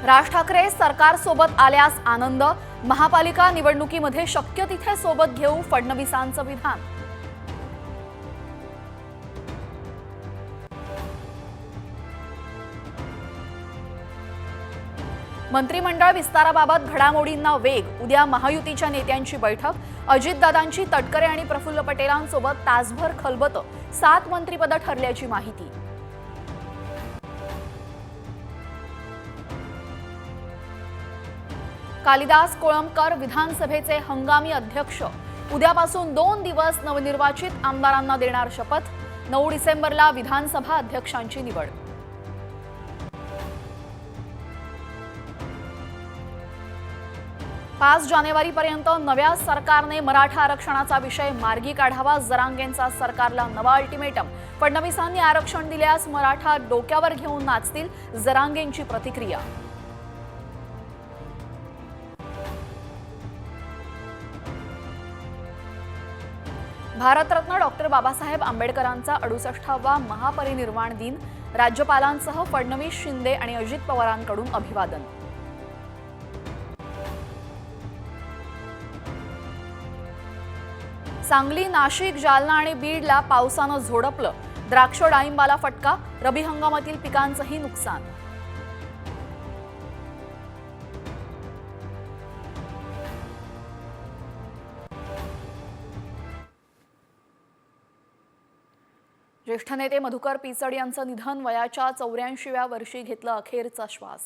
राज ठाकरे सरकारसोबत आल्यास आनंद, महापालिका निवडणुकीमध्ये शक्य तिथे सोबत घेऊ फडणवीसांचं विधान. मंत्रिमंडळ विस्ताराबाबत घडामोडींना वेग, उद्या महायुतीच्या नेत्यांची बैठक. अजितदादांची तटकरे आणि प्रफुल्ल पटेलांसोबत तासभर खलबतं, 7 मंत्रिपदं ठरल्याची माहिती. कालिदास कोळंबकर विधानसभेचे हंगामी अध्यक्ष, उद्यापासून 2 दिवस नवनिर्वाचित आमदारांना देणार शपथ. 9 डिसेंबरला विधानसभा अध्यक्षांची निवड. 5 जानेवारीपर्यंत नव्या सरकारने मराठा आरक्षणाचा विषय मार्गी काढावा. जरांगेंचा सरकारला नवा अल्टिमेटम. फडणवीसांनी आरक्षण दिल्यास मराठा डोक्यावर घेऊन नाचतील, जरांगेंची प्रतिक्रिया. भारतरत्न डॉक्टर बाबासाहेब आंबेडकरांचा 68वा महापरिनिर्वाण दिन. राज्यपालांसह फडणवीस, शिंदे आणि अजित पवारांकडून अभिवादन. सांगली, नाशिक, जालना आणि बीडला पावसानं झोडपलं. द्राक्ष डाळिंबाला फटका, रबी हंगामातील पिकांचंही नुकसान. ज्येष्ठ नेते मधुकर पिचड यांचं निधन. वयाच्या 84व्या वर्षी घेतलं अखेरचा श्वास.